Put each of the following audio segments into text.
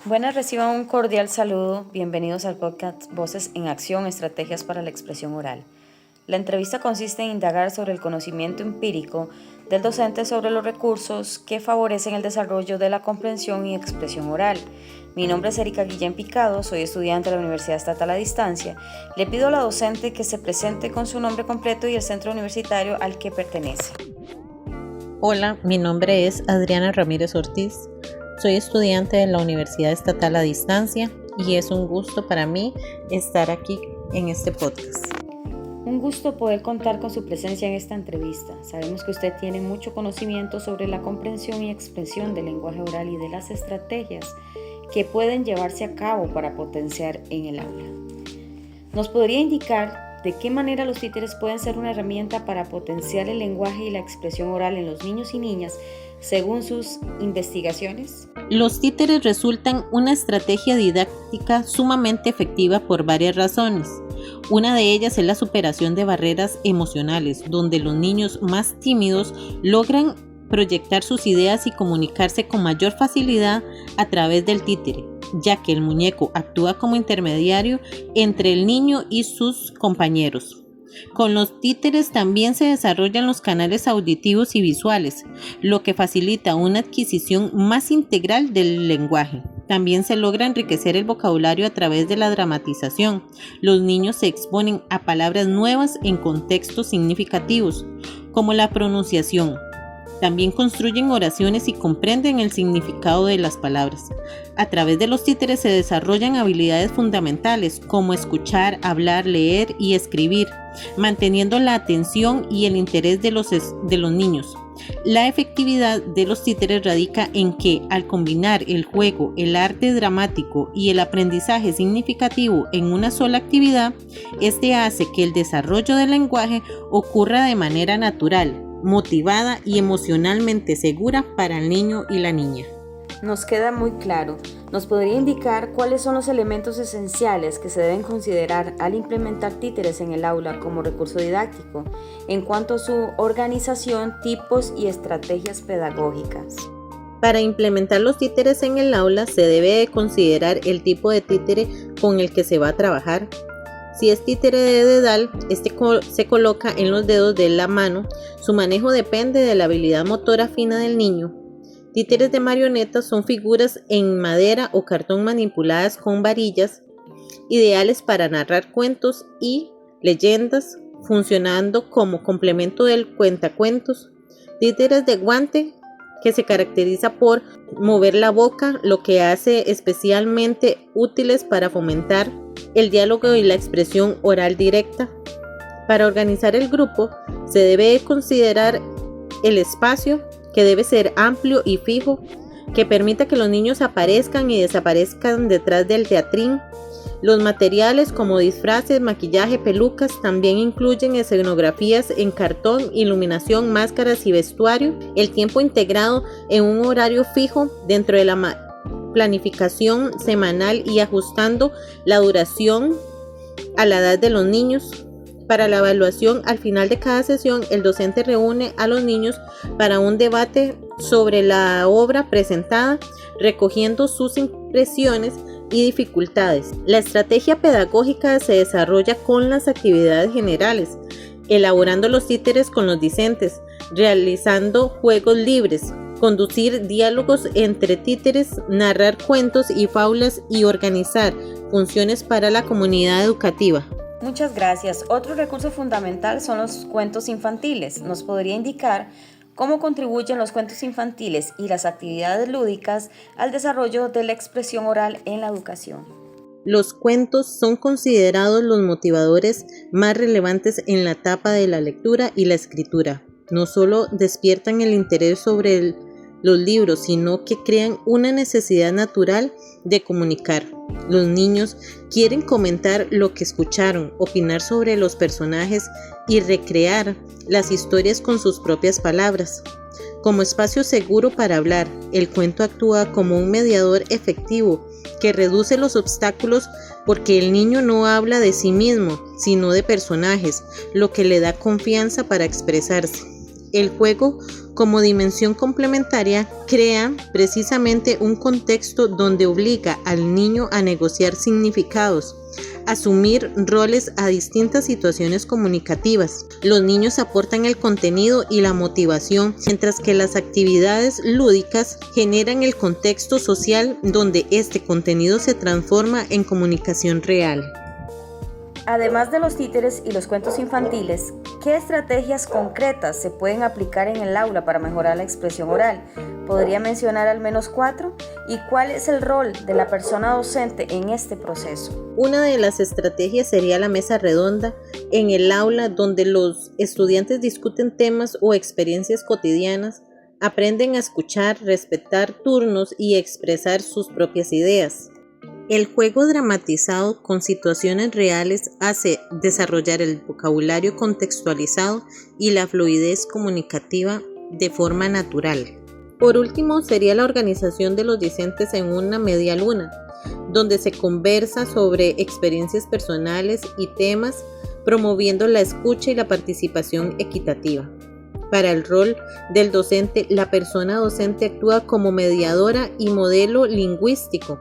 Buenas, reciban un cordial saludo. Bienvenidos al podcast Voces en Acción, Estrategias para la Expresión Oral. La entrevista consiste en indagar sobre el conocimiento empírico del docente sobre los recursos que favorecen el desarrollo de la comprensión y expresión oral. Mi nombre es Erika Guillén Picado, soy estudiante de la Universidad Estatal a Distancia. Le pido a la docente que se presente con su nombre completo y el centro universitario al que pertenece. Hola, mi nombre es Adriana Ramírez Ortiz. Soy estudiante de la Universidad Estatal a Distancia y es un gusto para mí estar aquí en este podcast. Un gusto poder contar con su presencia en esta entrevista. Sabemos que usted tiene mucho conocimiento sobre la comprensión y expresión del lenguaje oral y de las estrategias que pueden llevarse a cabo para potenciar en el aula. ¿Nos podría indicar de qué manera los títeres pueden ser una herramienta para potenciar el lenguaje y la expresión oral en los niños y niñas según sus investigaciones? Los títeres resultan una estrategia didáctica sumamente efectiva por varias razones. Una de ellas es la superación de barreras emocionales, donde los niños más tímidos logran proyectar sus ideas y comunicarse con mayor facilidad a través del títere, ya que el muñeco actúa como intermediario entre el niño y sus compañeros. Con los títeres también se desarrollan los canales auditivos y visuales, lo que facilita una adquisición más integral del lenguaje. También se logra enriquecer el vocabulario a través de la dramatización. Los niños se exponen a palabras nuevas en contextos significativos, como la pronunciación. También construyen oraciones y comprenden el significado de las palabras. A través de los títeres se desarrollan habilidades fundamentales como escuchar, hablar, leer y escribir, manteniendo la atención y el interés de los niños. La efectividad de los títeres radica en que, al combinar el juego, el arte dramático y el aprendizaje significativo en una sola actividad, este hace que el desarrollo del lenguaje ocurra de manera natural, motivada y emocionalmente segura para el niño y la niña. Nos queda muy claro. ¿Nos podría indicar cuáles son los elementos esenciales que se deben considerar al implementar títeres en el aula como recurso didáctico en cuanto a su organización, tipos y estrategias pedagógicas? Para implementar los títeres en el aula se debe considerar el tipo de títere con el que se va a trabajar. Si es títere de dedal, este se coloca en los dedos de la mano. Su manejo depende de la habilidad motora fina del niño. Títeres de marionetas son figuras en madera o cartón manipuladas con varillas, ideales para narrar cuentos y leyendas, funcionando como complemento del cuentacuentos. Títeres de guante, que se caracteriza por mover la boca, lo que hace especialmente útiles para fomentar el diálogo y la expresión oral directa. Para organizar el grupo se debe considerar el espacio, que debe ser amplio y fijo, que permita que los niños aparezcan y desaparezcan detrás del teatrín. Los materiales como disfraces, maquillaje, pelucas también incluyen escenografías en cartón, iluminación, máscaras y vestuario. El tiempo integrado en un horario fijo dentro de la planificación semanal y ajustando la duración a la edad de los niños. Para la evaluación, al final de cada sesión, el docente reúne a los niños para un debate sobre la obra presentada, recogiendo sus impresiones y dificultades. La estrategia pedagógica se desarrolla con las actividades generales, elaborando los títeres con los discentes, realizando juegos libres, conducir diálogos entre títeres, narrar cuentos y fábulas y organizar funciones para la comunidad educativa. Muchas gracias. Otro recurso fundamental son los cuentos infantiles. ¿Nos podría indicar cómo contribuyen los cuentos infantiles y las actividades lúdicas al desarrollo de la expresión oral en la educación? Los cuentos son considerados los motivadores más relevantes en la etapa de la lectura y la escritura. No solo despiertan el interés sobre los libros, sino que crean una necesidad natural de comunicar. Los niños quieren comentar lo que escucharon, opinar sobre los personajes y recrear las historias con sus propias palabras. Como espacio seguro para hablar, el cuento actúa como un mediador efectivo que reduce los obstáculos porque el niño no habla de sí mismo, sino de personajes, lo que le da confianza para expresarse. el juego como dimensión complementaria crea precisamente un contexto donde obliga al niño a negociar significados, asumir roles a distintas situaciones comunicativas. Los niños aportan el contenido y la motivación, mientras que las actividades lúdicas generan el contexto social donde este contenido se transforma en comunicación real. Además de los títeres y los cuentos infantiles, ¿qué estrategias concretas se pueden aplicar en el aula para mejorar la expresión oral? ¿Podría mencionar al menos 4? ¿Y cuál es el rol de la persona docente en este proceso? Una de las estrategias sería la mesa redonda en el aula, donde los estudiantes discuten temas o experiencias cotidianas, aprenden a escuchar, respetar turnos y expresar sus propias ideas. El juego dramatizado con situaciones reales hace desarrollar el vocabulario contextualizado y la fluidez comunicativa de forma natural. Por último, sería la organización de los discentes en una media luna, donde se conversa sobre experiencias personales y temas, promoviendo la escucha y la participación equitativa. Para el rol del docente, la persona docente actúa como mediadora y modelo lingüístico.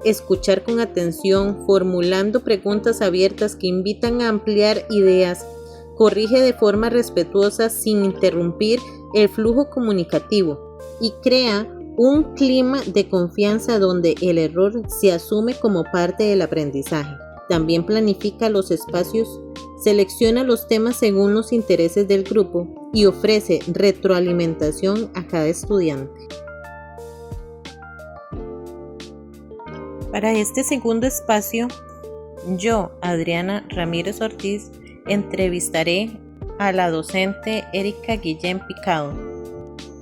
Escuchar con atención, formulando preguntas abiertas que invitan a ampliar ideas, corrige de forma respetuosa sin interrumpir el flujo comunicativo y crea un clima de confianza donde el error se asume como parte del aprendizaje. También planifica los espacios, selecciona los temas según los intereses del grupo y ofrece retroalimentación a cada estudiante. Para este segundo espacio, yo, Adriana Ramírez Ortiz, entrevistaré a la docente Erika Guillén Picado.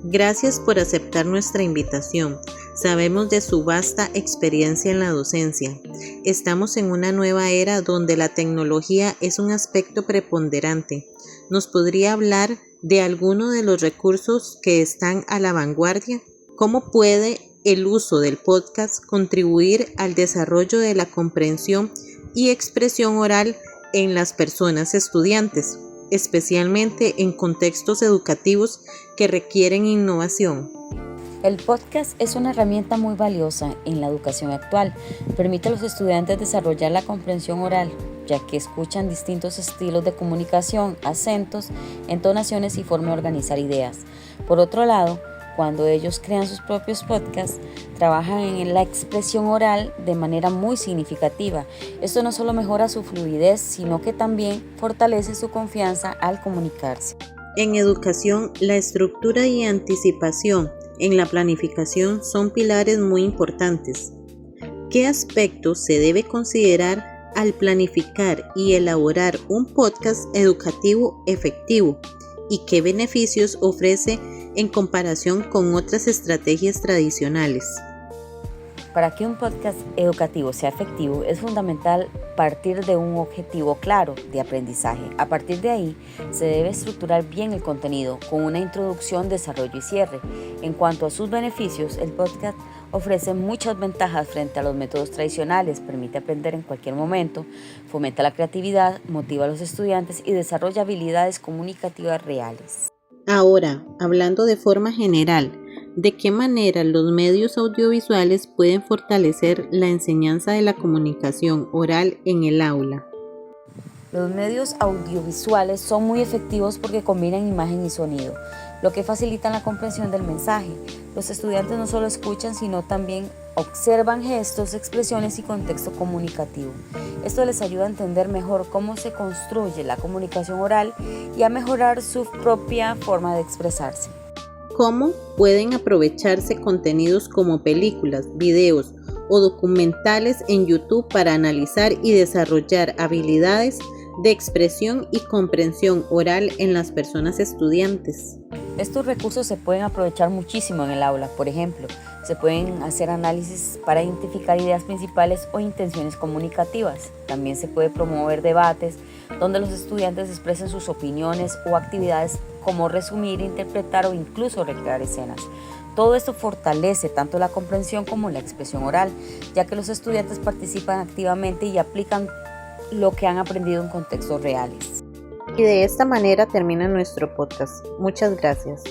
Gracias por aceptar nuestra invitación. Sabemos de su vasta experiencia en la docencia. Estamos en una nueva era donde la tecnología es un aspecto preponderante. ¿Nos podría hablar de alguno de los recursos que están a la vanguardia? ¿Cómo puede el uso del podcast contribuir al desarrollo de la comprensión y expresión oral en las personas estudiantes, especialmente en contextos educativos que requieren innovación? El podcast es una herramienta muy valiosa en la educación actual. Permite a los estudiantes desarrollar la comprensión oral, ya que escuchan distintos estilos de comunicación, acentos, entonaciones y forma de organizar ideas. Por otro lado, cuando ellos crean sus propios podcasts, trabajan en la expresión oral de manera muy significativa. Esto no solo mejora su fluidez, sino que también fortalece su confianza al comunicarse. En educación, la estructura y anticipación en la planificación son pilares muy importantes. ¿Qué aspectos se debe considerar al planificar y elaborar un podcast educativo efectivo? ¿Y qué beneficios ofrece en comparación con otras estrategias tradicionales? Para que un podcast educativo sea efectivo, es fundamental partir de un objetivo claro de aprendizaje. A partir de ahí, se debe estructurar bien el contenido con una introducción, desarrollo y cierre. En cuanto a sus beneficios, el podcast ofrece muchas ventajas frente a los métodos tradicionales, permite aprender en cualquier momento, fomenta la creatividad, motiva a los estudiantes y desarrolla habilidades comunicativas reales. Ahora, hablando de forma general, ¿de qué manera los medios audiovisuales pueden fortalecer la enseñanza de la comunicación oral en el aula? Los medios audiovisuales son muy efectivos porque combinan imagen y sonido, lo que facilita la comprensión del mensaje. Los estudiantes no solo escuchan, sino también observan gestos, expresiones y contexto comunicativo. Esto les ayuda a entender mejor cómo se construye la comunicación oral y a mejorar su propia forma de expresarse. ¿Cómo pueden aprovecharse contenidos como películas, videos o documentales en YouTube para analizar y desarrollar habilidades de expresión y comprensión oral en las personas estudiantes? Estos recursos se pueden aprovechar muchísimo en el aula. Por ejemplo, se pueden hacer análisis para identificar ideas principales o intenciones comunicativas. También se puede promover debates donde los estudiantes expresen sus opiniones o actividades como resumir, interpretar o incluso recrear escenas. Todo esto fortalece tanto la comprensión como la expresión oral, ya que los estudiantes participan activamente y aplican lo que han aprendido en contextos reales. Y de esta manera termina nuestro podcast. Muchas gracias.